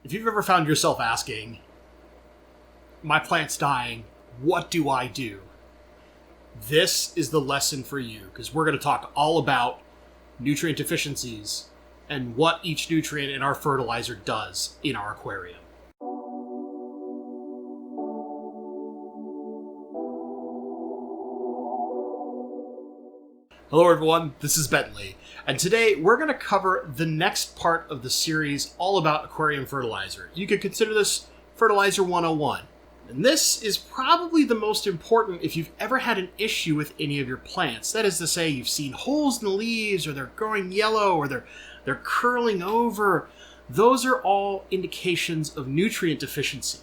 If you've ever found yourself asking, my plant's dying, what do I do? This is the lesson for you, because we're going to talk all about nutrient deficiencies and what each nutrient in our fertilizer does in our aquarium. Hello everyone, this is Bentley, and today we're going to cover the next part of the series all about aquarium fertilizer. You could consider this Fertilizer 101, and this is probably the most important if you've ever had an issue with any of your plants. That is to say, you've seen holes in the leaves, or they're growing yellow, or they're curling over. Those are all indications of nutrient deficiency.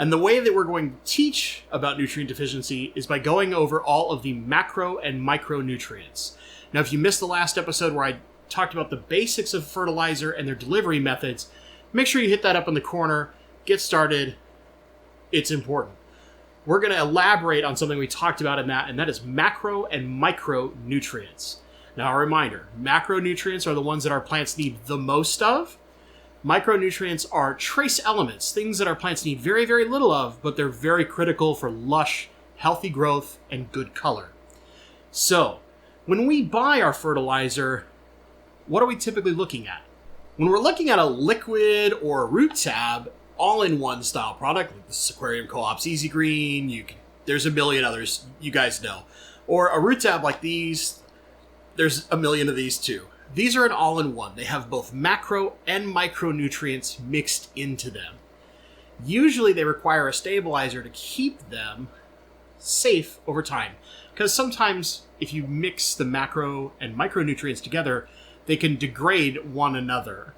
And the way that we're going to teach about nutrient deficiency is by going over all of the macro and micronutrients. Now, if you missed the last episode where I talked about the basics of fertilizer and their delivery methods, make sure you hit that up in the corner, get started. It's important. We're going to elaborate on something we talked about in that, and that is macro and micronutrients. Now, a reminder, macronutrients are the ones that our plants need the most of. Micronutrients are trace elements, things that our plants need very, very little of, but they're very critical for lush, healthy growth and good color. So, when we buy our fertilizer, what are we typically looking at? When we're looking at a liquid or a root tab, all-in-one style product, like this Aquarium Co-op's Easy Green, there's a million others you guys know. Or a root tab like these, there's a million of these too. These are an all-in-one. They have both macro and micronutrients mixed into them. Usually they require a stabilizer to keep them safe over time, because sometimes if you mix the macro and micronutrients together, they can degrade one another.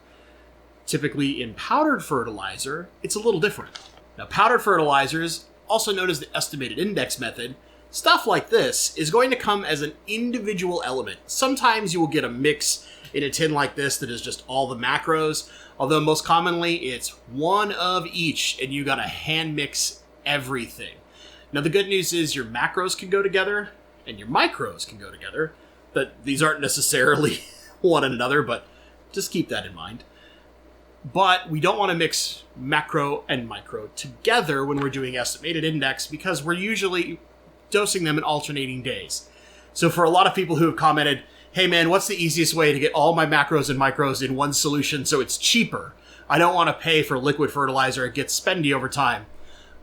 Typically in powdered fertilizer, it's a little different. Now, powdered fertilizers, also known as the estimated index method, stuff like this is going to come as an individual element. Sometimes you will get a mix in a tin like this that is just all the macros, although most commonly it's one of each, and you gotta hand mix everything. Now, the good news is your macros can go together and your micros can go together, but these aren't necessarily one another, but just keep that in mind. But we don't want to mix macro and micro together when we're doing estimated index, because we're usually dosing them in alternating days. So for a lot of people who have commented, hey man, what's the easiest way to get all my macros and micros in one solution so it's cheaper? I don't want to pay for liquid fertilizer. It gets spendy over time.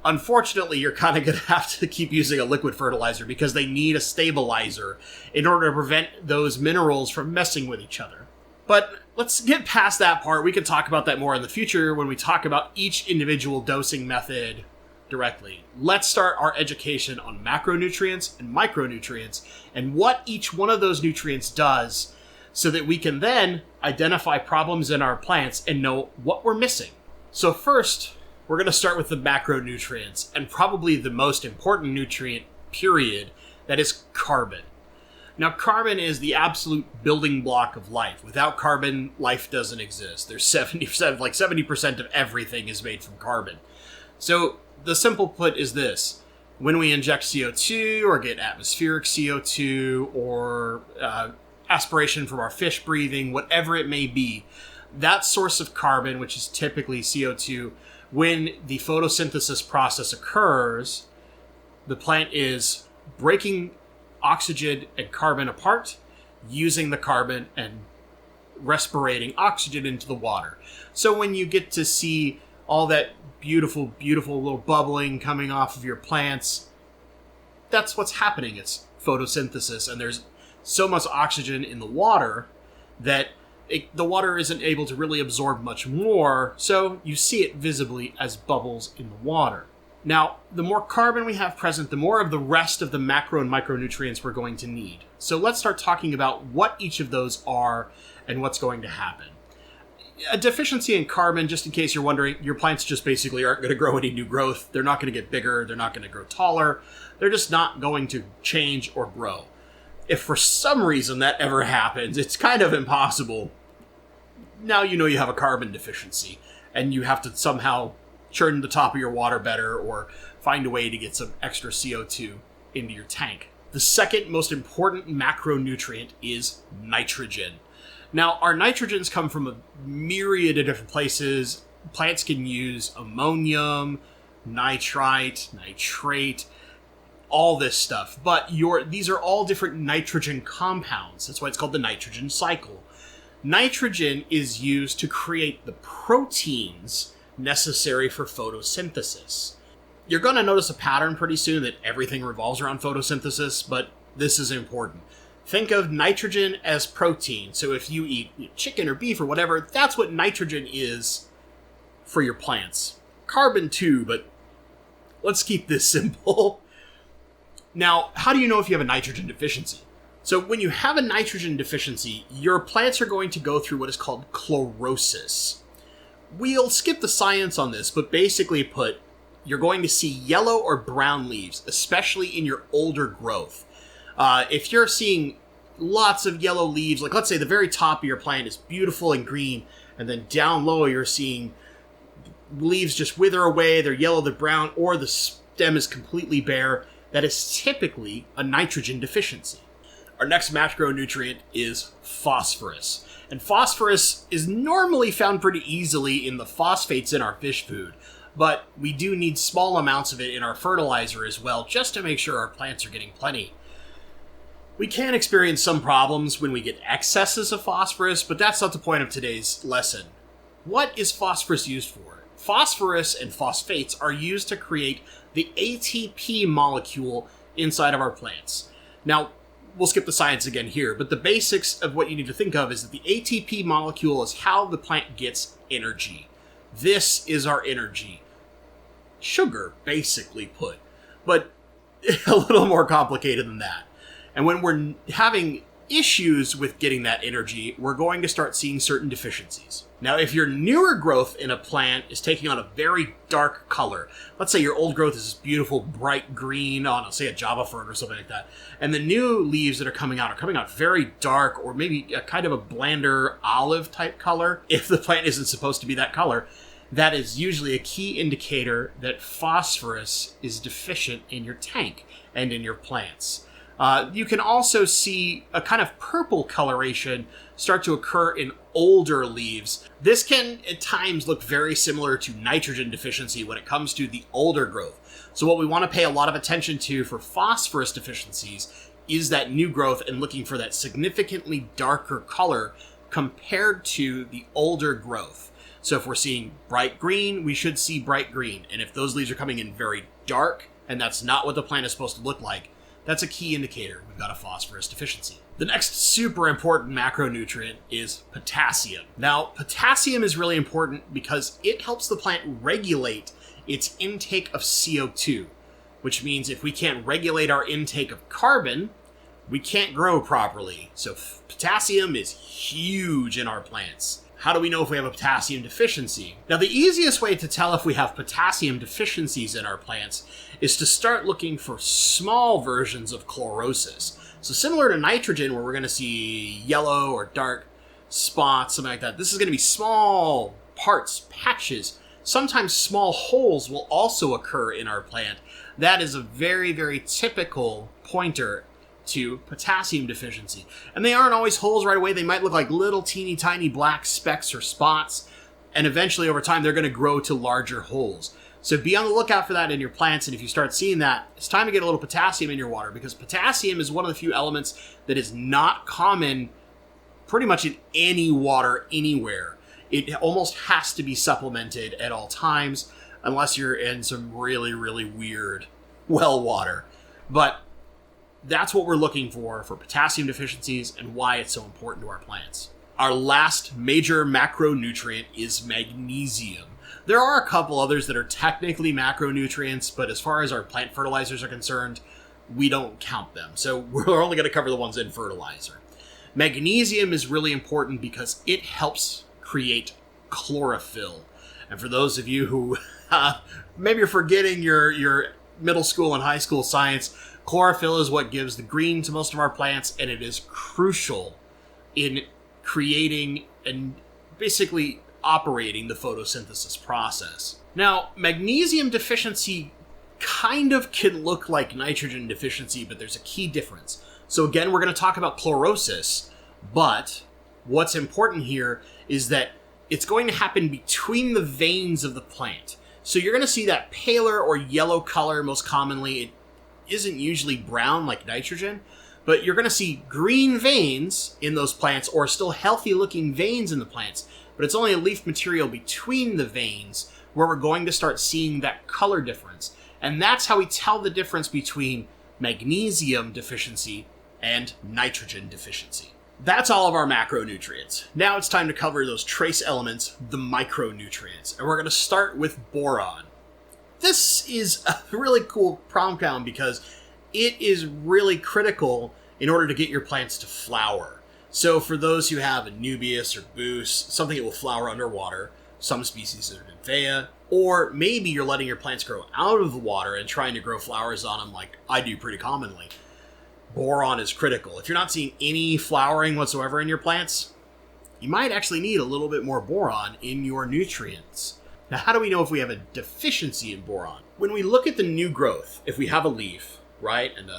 Unfortunately, you're kind of going to have to keep using a liquid fertilizer because they need a stabilizer in order to prevent those minerals from messing with each other. But let's get past that part. We can talk about that more in the future when we talk about each individual dosing method directly. Let's start our education on macronutrients and micronutrients and what each one of those nutrients does, so that we can then identify problems in our plants and know what we're missing. So first, we're going to start with the macronutrients, and probably the most important nutrient, period, that is carbon. Now, carbon is the absolute building block of life. Without carbon, life doesn't exist. There's 70% of everything is made from carbon. So the simple put is this: when we inject CO2 or get atmospheric CO2 or aspiration from our fish breathing, whatever it may be, that source of carbon, which is typically CO2, when the photosynthesis process occurs, the plant is breaking oxygen and carbon apart, using the carbon and respirating oxygen into the water. So when you get to see all that beautiful, beautiful little bubbling coming off of your plants, that's what's happening. It's photosynthesis, and there's so much oxygen in the water that the water isn't able to really absorb much more, so you see it visibly as bubbles in the water. Now, the more carbon we have present, the more of the rest of the macro and micronutrients we're going to need. So let's start talking about what each of those are and what's going to happen. A deficiency in carbon, just in case you're wondering, your plants just basically aren't going to grow any new growth. They're not going to get bigger. They're not going to grow taller. They're just not going to change or grow. If for some reason that ever happens, it's kind of impossible. Now you know you have a carbon deficiency, and you have to somehow churn the top of your water better or find a way to get some extra CO2 into your tank. The second most important macronutrient is nitrogen. Now, our nitrogens come from a myriad of different places, plants can use ammonium, nitrite, nitrate, all this stuff. But these are all different nitrogen compounds. That's why it's called the nitrogen cycle. Nitrogen is used to create the proteins necessary for photosynthesis. You're going to notice a pattern pretty soon that everything revolves around photosynthesis, but this is important. Think of nitrogen as protein. So if you eat chicken or beef or whatever, that's what nitrogen is for your plants. Carbon too, but let's keep this simple. Now, how do you know if you have a nitrogen deficiency? So when you have a nitrogen deficiency, your plants are going to go through what is called chlorosis. We'll skip the science on this, but basically put, you're going to see yellow or brown leaves, especially in your older growth. If you're seeing lots of yellow leaves, like let's say the very top of your plant is beautiful and green, and then down low you're seeing leaves just wither away, they're yellow, they're brown, or the stem is completely bare, that is typically a nitrogen deficiency. Our next macronutrient is phosphorus. And phosphorus is normally found pretty easily in the phosphates in our fish food, but we do need small amounts of it in our fertilizer as well, just to make sure our plants are getting plenty. We can experience some problems when we get excesses of phosphorus, but that's not the point of today's lesson. What is phosphorus used for? Phosphorus and phosphates are used to create the ATP molecule inside of our plants. Now, we'll skip the science again here, but the basics of what you need to think of is that the ATP molecule is how the plant gets energy. This is our energy. Sugar, basically put, but a little more complicated than that. And when we're having issues with getting that energy, we're going to start seeing certain deficiencies. Now, if your newer growth in a plant is taking on a very dark color, let's say your old growth is this beautiful bright green on, say, a Java fern or something like that, and the new leaves that are coming out very dark or maybe a kind of a blander olive type color, if the plant isn't supposed to be that color, that is usually a key indicator that phosphorus is deficient in your tank and in your plants. You can also see a kind of purple coloration start to occur in older leaves. This can at times look very similar to nitrogen deficiency when it comes to the older growth. So what we want to pay a lot of attention to for phosphorus deficiencies is that new growth and looking for that significantly darker color compared to the older growth. So if we're seeing bright green, we should see bright green. And if those leaves are coming in very dark, and that's not what the plant is supposed to look like, that's a key indicator we've got a phosphorus deficiency. The next super important macronutrient is potassium. Now, potassium is really important because it helps the plant regulate its intake of CO2, which means if we can't regulate our intake of carbon, we can't grow properly. So potassium is huge in our plants. How do we know if we have a potassium deficiency? Now, the easiest way to tell if we have potassium deficiencies in our plants is to start looking for small versions of chlorosis. So similar to nitrogen, where we're going to see yellow or dark spots, something like that, this is going to be small parts, patches. Sometimes small holes will also occur in our plant. That is a very, very typical pointer to potassium deficiency. And they aren't always holes right away. They might look like little teeny tiny black specks or spots, and eventually over time they're going to grow to larger holes. So be on the lookout for that in your plants, and if you start seeing that, it's time to get a little potassium in your water, because potassium is one of the few elements that is not common pretty much in any water anywhere. It almost has to be supplemented at all times, unless you're in some really, really weird well water. But that's what we're looking for potassium deficiencies and why it's so important to our plants. Our last major macronutrient is magnesium. There are a couple others that are technically macronutrients, but as far as our plant fertilizers are concerned, we don't count them. So we're only going to cover the ones in fertilizer. Magnesium is really important because it helps create chlorophyll. And for those of you who maybe you're forgetting your middle school and high school science, chlorophyll is what gives the green to most of our plants, and it is crucial in creating and basically operating the photosynthesis process. Now, magnesium deficiency kind of can look like nitrogen deficiency, but there's a key difference. So again, we're going to talk about chlorosis, but what's important here is that it's going to happen between the veins of the plant. So you're going to see that paler or yellow color most commonly. It isn't usually brown like nitrogen, but you're going to see green veins in those plants, or still healthy looking veins in the plants, but it's only a leaf material between the veins where we're going to start seeing that color difference. And that's how we tell the difference between magnesium deficiency and nitrogen deficiency. That's all of our macronutrients. Now it's time to cover those trace elements, the micronutrients. And we're going to start with boron. This is a really cool compound because it is really critical in order to get your plants to flower. So for those who have a nubius or boos, something that will flower underwater, some species are nymphea, or maybe you're letting your plants grow out of the water and trying to grow flowers on them like I do pretty commonly, boron is critical. If you're not seeing any flowering whatsoever in your plants, you might actually need a little bit more boron in your nutrients. Now, how do we know if we have a deficiency in boron? When we look at the new growth, if we have a leaf, right, and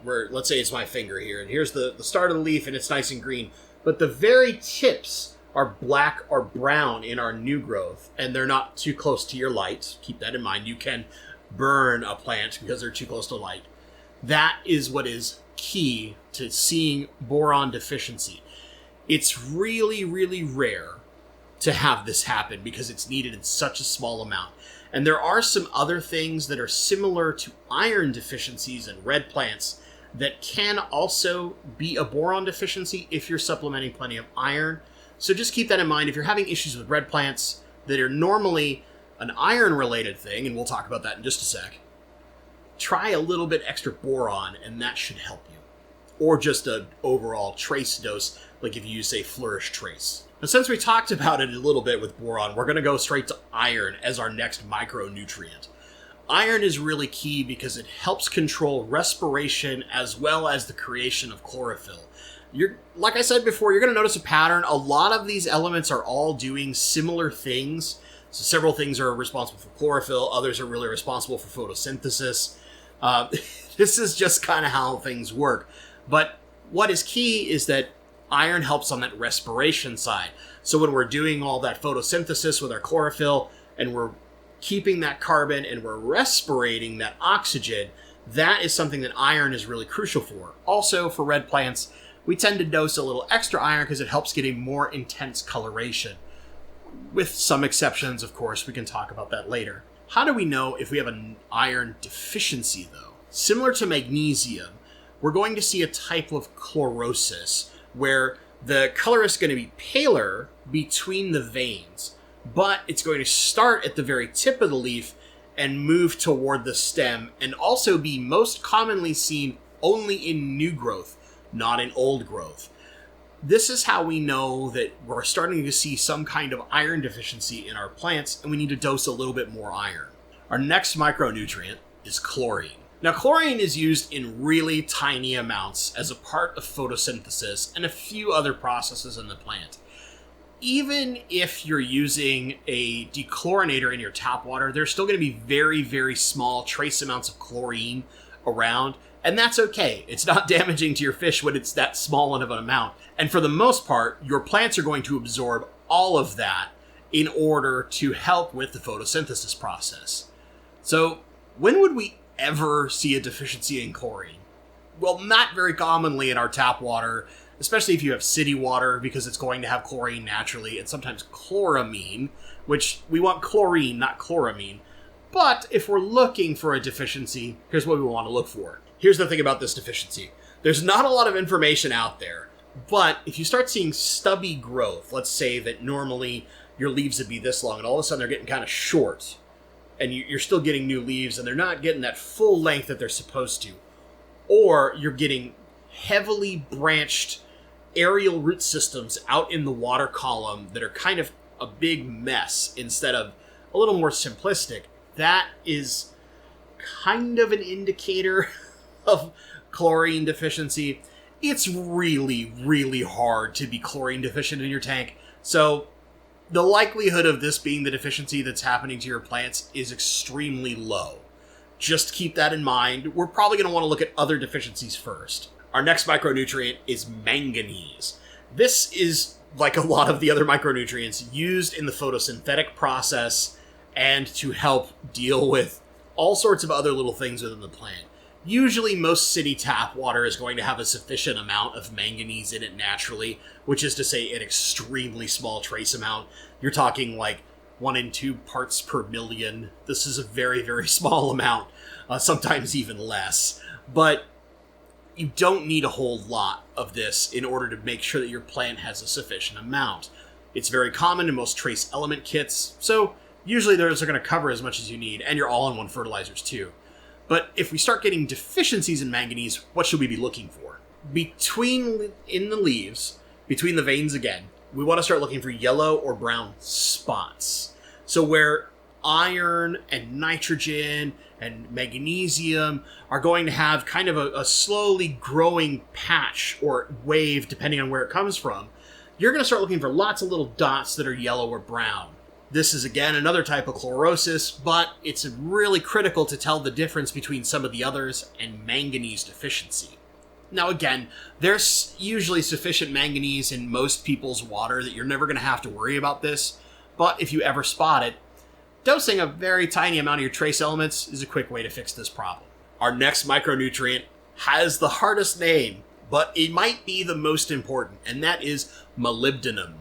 let's say it's my finger here, and here's the start of the leaf, and it's nice and green, but the very tips are black or brown in our new growth, and they're not too close to your light. Keep that in mind. You can burn a plant because they're too close to light. That is what is key to seeing boron deficiency. It's really, really rare to have this happen because it's needed in such a small amount. And there are some other things that are similar to iron deficiencies in red plants that can also be a boron deficiency if you're supplementing plenty of iron. So just keep that in mind. If you're having issues with red plants that are normally an iron-related thing, and we'll talk about that in just a sec, try a little bit extra boron, and that should help you. Or just an overall trace dose, like if you use, say, Flourish Trace. Now, since we talked about it a little bit with boron, we're going to go straight to iron as our next micronutrient. Iron is really key because it helps control respiration as well as the creation of chlorophyll. Like I said before, you're going to notice a pattern. A lot of these elements are all doing similar things. So several things are responsible for chlorophyll. Others are really responsible for photosynthesis. This is just kind of how things work. But what is key is that iron helps on that respiration side. So when we're doing all that photosynthesis with our chlorophyll and we're keeping that carbon and we're respirating that oxygen, that is something that iron is really crucial for. Also, for red plants, we tend to dose a little extra iron because it helps get a more intense coloration. With some exceptions, of course, we can talk about that later. How do we know if we have an iron deficiency, though? Similar to magnesium, we're going to see a type of chlorosis where the color is going to be paler between the veins, but it's going to start at the very tip of the leaf and move toward the stem, and also be most commonly seen only in new growth, not in old growth. This is how we know that we're starting to see some kind of iron deficiency in our plants, and we need to dose a little bit more iron. Our next micronutrient is chlorine. Now, chlorine is used in really tiny amounts as a part of photosynthesis and a few other processes in the plant. Even if you're using a dechlorinator in your tap water, there's still going to be very, very small trace amounts of chlorine around, and that's okay. It's not damaging to your fish when it's that small of an amount. And for the most part, your plants are going to absorb all of that in order to help with the photosynthesis process. So when would we ever see a deficiency in chlorine? Well, not very commonly in our tap water, especially if you have city water, because it's going to have chlorine naturally, and sometimes chloramine, which we want chlorine, not chloramine. But if we're looking for a deficiency, here's what we want to look for. Here's the thing about this deficiency. There's not a lot of information out there, but if you start seeing stubby growth, let's say that normally your leaves would be this long, and all of a sudden they're getting kind of short, and you're still getting new leaves, and they're not getting that full length that they're supposed to, or you're getting heavily branched aerial root systems out in the water column that are kind of a big mess instead of a little more simplistic, that is kind of an indicator of chlorine deficiency. It's really, really hard to be chlorine deficient in your tank. So the likelihood of this being the deficiency that's happening to your plants is extremely low. Just keep that in mind. We're probably going to want to look at other deficiencies first. Our next micronutrient is manganese. This is like a lot of the other micronutrients, used in the photosynthetic process and to help deal with all sorts of other little things within the plant. Usually most city tap water is going to have a sufficient amount of manganese in it naturally, which is to say an extremely small trace amount. You're talking like 1 in 2 parts per million. This is a very, very small amount, sometimes even less. But you don't need a whole lot of this in order to make sure that your plant has a sufficient amount. It's very common in most trace element kits, so usually those are going to cover as much as you need, and your all-in-one fertilizers too. But if we start getting deficiencies in manganese, what should we be looking for? In the leaves, between the veins again, we want to start looking for yellow or brown spots. So where iron and nitrogen and magnesium are going to have kind of a slowly growing patch or wave, depending on where it comes from, you're going to start looking for lots of little dots that are yellow or brown. This is, again, another type of chlorosis, but it's really critical to tell the difference between some of the others and manganese deficiency. Now, again, there's usually sufficient manganese in most people's water that you're never going to have to worry about this, but if you ever spot it, dosing a very tiny amount of your trace elements is a quick way to fix this problem. Our next micronutrient has the hardest name, but it might be the most important, and that is molybdenum.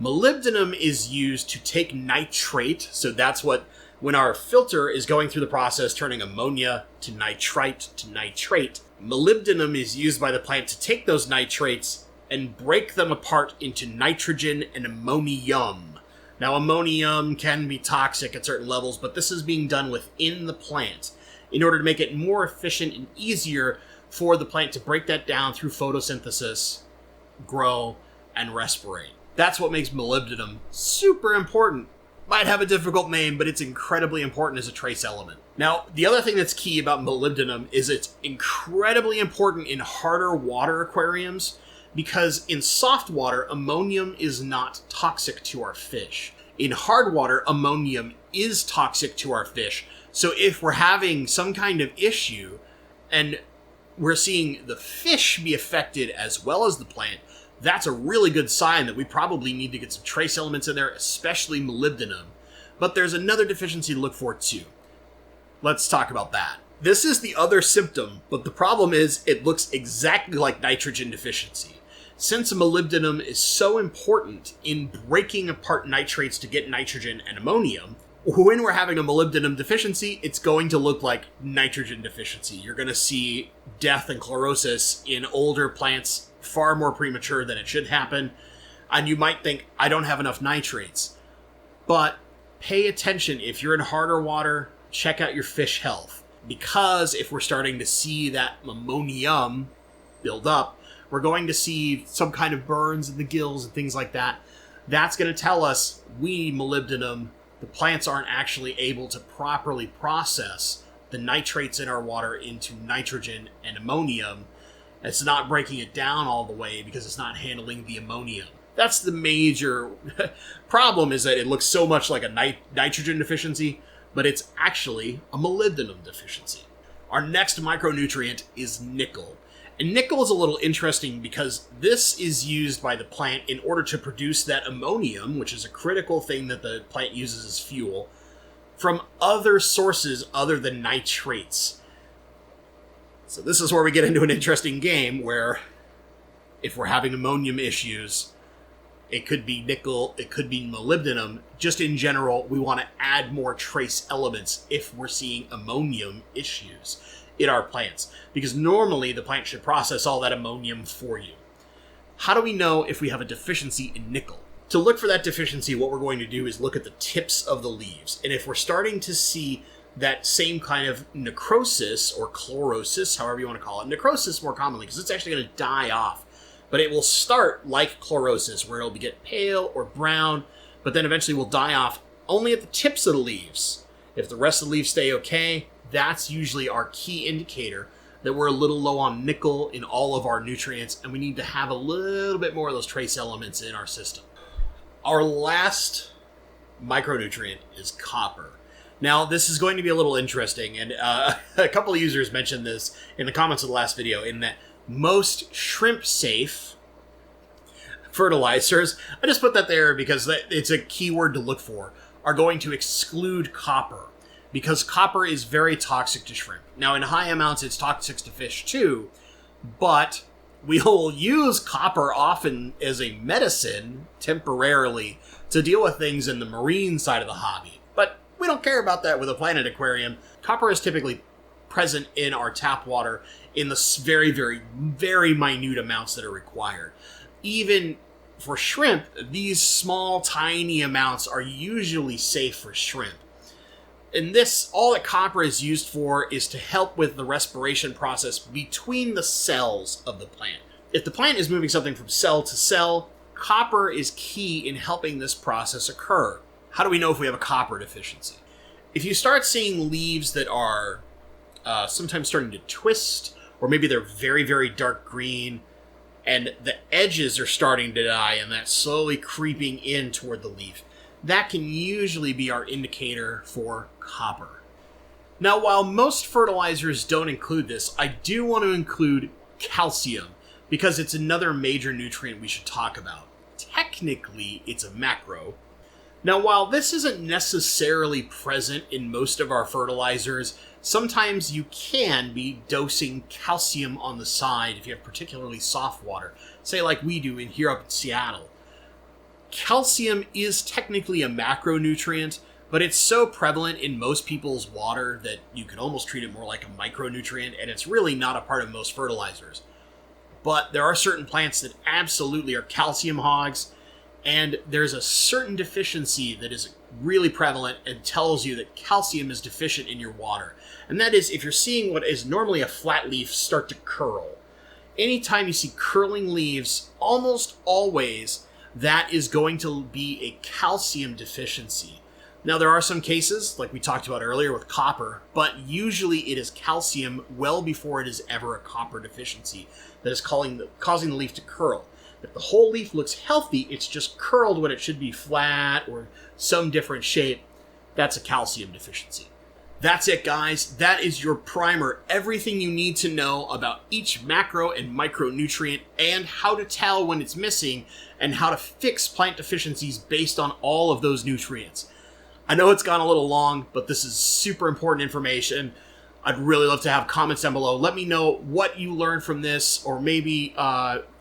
Molybdenum is used to take nitrate, so that's what, when our filter is going through the process turning ammonia to nitrite to nitrate, molybdenum is used by the plant to take those nitrates and break them apart into nitrogen and ammonium. Now, ammonium can be toxic at certain levels, but this is being done within the plant in order to make it more efficient and easier for the plant to break that down through photosynthesis, grow, and respirate. That's what makes molybdenum super important. Might have a difficult name, but it's incredibly important as a trace element. Now, the other thing that's key about molybdenum is it's incredibly important in harder water aquariums, because in soft water, ammonium is not toxic to our fish. In hard water, ammonium is toxic to our fish. So if we're having some kind of issue, and we're seeing the fish be affected as well as the plant, that's a really good sign that we probably need to get some trace elements in there, especially molybdenum. But there's another deficiency to look for too. Let's talk about that. This is the other symptom, but the problem is it looks exactly like nitrogen deficiency. Since molybdenum is so important in breaking apart nitrates to get nitrogen and ammonium, when we're having a molybdenum deficiency, it's going to look like nitrogen deficiency. You're going to see death and chlorosis in older plants far more premature than it should happen, and you might think, I don't have enough nitrates. But pay attention. If you're in harder water, check out your fish health, because if we're starting to see that ammonium build up, we're going to see some kind of burns in the gills and things like that. That's going to tell us we need molybdenum. The plants aren't actually able to properly process the nitrates in our water into nitrogen and ammonium. It's not breaking it down all the way because it's not handling the ammonium. That's the major problem, is that it looks so much like a nitrogen deficiency, but it's actually a molybdenum deficiency. Our next micronutrient is nickel. And nickel is a little interesting because this is used by the plant in order to produce that ammonium, which is a critical thing that the plant uses as fuel, from other sources other than nitrates. So this is where we get into an interesting game where if we're having ammonium issues, it could be nickel, it could be molybdenum. Just in general, we want to add more trace elements if we're seeing ammonium issues in our plants, because normally the plant should process all that ammonium for you. How do we know if we have a deficiency in nickel? To look for that deficiency, what we're going to do is look at the tips of the leaves. And if we're starting to see that same kind of necrosis or chlorosis, however you want to call it, necrosis more commonly, because it's actually going to die off. But it will start like chlorosis, where it'll get pale or brown, but then eventually will die off only at the tips of the leaves. If the rest of the leaves stay okay, that's usually our key indicator that we're a little low on nickel in all of our nutrients, and we need to have a little bit more of those trace elements in our system. Our last micronutrient is copper. Now, this is going to be a little interesting, and a couple of users mentioned this in the comments of the last video, in that most shrimp safe, fertilizers, I just put that there because it's a keyword to look for, are going to exclude copper, because copper is very toxic to shrimp. Now, in high amounts, it's toxic to fish too, but we will use copper often as a medicine temporarily to deal with things in the marine side of the hobby. But we don't care about that with a planet aquarium. Copper is typically present in our tap water in the very, very, very minute amounts that are required. Even for shrimp, these small, tiny amounts are usually safe for shrimp. And this, all that copper is used for is to help with the respiration process between the cells of the plant. If the plant is moving something from cell to cell, copper is key in helping this process occur. How do we know if we have a copper deficiency? If you start seeing leaves that are sometimes starting to twist, or maybe they're very, very dark green, and the edges are starting to die, and that's slowly creeping in toward the leaf, that can usually be our indicator for copper. Now, while most fertilizers don't include this, I do want to include calcium, because it's another major nutrient we should talk about. Technically, it's a macro. Now, while this isn't necessarily present in most of our fertilizers, sometimes you can be dosing calcium on the side if you have particularly soft water, say like we do in here up in Seattle. Calcium is technically a macronutrient, but it's so prevalent in most people's water that you could almost treat it more like a micronutrient, and it's really not a part of most fertilizers. But there are certain plants that absolutely are calcium hogs, and there's a certain deficiency that is really prevalent and tells you that calcium is deficient in your water. And that is if you're seeing what is normally a flat leaf start to curl. Anytime you see curling leaves, almost always that is going to be a calcium deficiency. Now, there are some cases, like we talked about earlier with copper, but usually it is calcium well before it is ever a copper deficiency that is causing the leaf to curl. If the whole leaf looks healthy, it's just curled when it should be flat or some different shape, that's a calcium deficiency. That's it, guys. That is your primer. Everything you need to know about each macro and micronutrient and how to tell when it's missing and how to fix plant deficiencies based on all of those nutrients. I know it's gone a little long, but this is super important information. I'd really love to have comments down below. Let me know what you learned from this, or maybe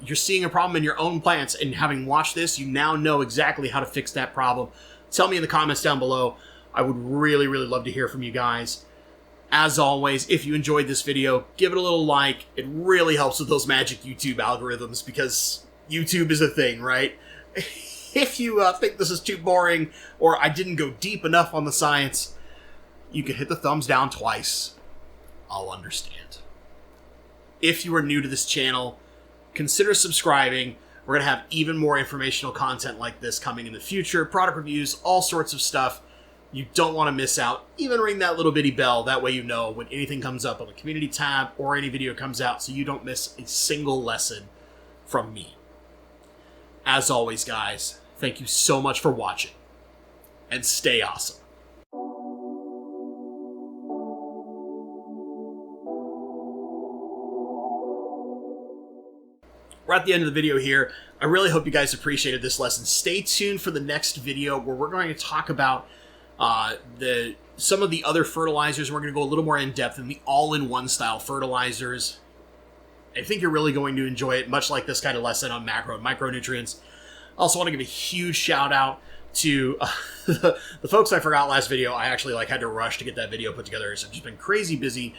you're seeing a problem in your own plants, and having watched this, you now know exactly how to fix that problem. Tell me in the comments down below. I would really, really love to hear from you guys. As always, if you enjoyed this video, give it a little like. It really helps with those magic YouTube algorithms, because YouTube is a thing, right? If you think this is too boring, or I didn't go deep enough on the science, you can hit the thumbs down twice. I'll understand. If you are new to this channel, consider subscribing. We're going to have even more informational content like this coming in the future, product reviews, all sorts of stuff you don't want to miss out. Even ring that little bitty bell, that way you know when anything comes up on the community tab or any video comes out, so you don't miss a single lesson from me. As always, guys, thank you so much for watching, and stay awesome. We're at the end of the video here. I really hope you guys appreciated this lesson. Stay tuned for the next video where we're going to talk about some of the other fertilizers. We're going to go a little more in depth in the all-in-one style fertilizers. I think you're really going to enjoy it, much like this kind of lesson on macro and micronutrients. I also want to give a huge shout out to the folks I forgot last video. I actually had to rush to get that video put together. So I've just been crazy busy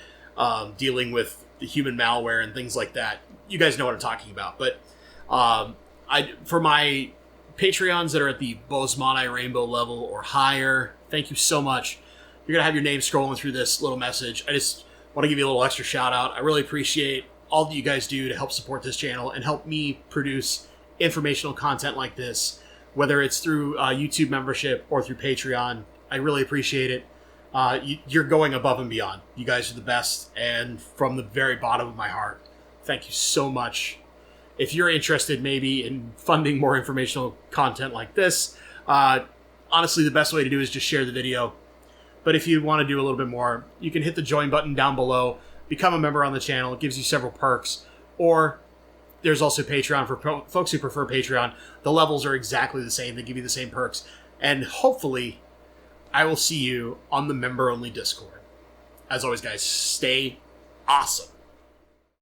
dealing with the human malware and things like that. You guys know what I'm talking about. But for my Patreons that are at the Bosemani Rainbow level or higher, thank you so much. You're going to have your name scrolling through this little message. I just want to give you a little extra shout out. I really appreciate all that you guys do to help support this channel and help me produce informational content like this, whether it's through YouTube membership or through Patreon. I really appreciate it. You're going above and beyond. You guys are the best, and from the very bottom of my heart, thank you so much. If you're interested maybe in funding more informational content like this, honestly, the best way to do is just share the video. But if you want to do a little bit more, you can hit the join button down below, become a member on the channel. It gives you several perks. Or There's also Patreon for folks who prefer Patreon. The levels are exactly the same. They give you the same perks. And hopefully, I will see you on the member-only Discord. As always, guys, stay awesome.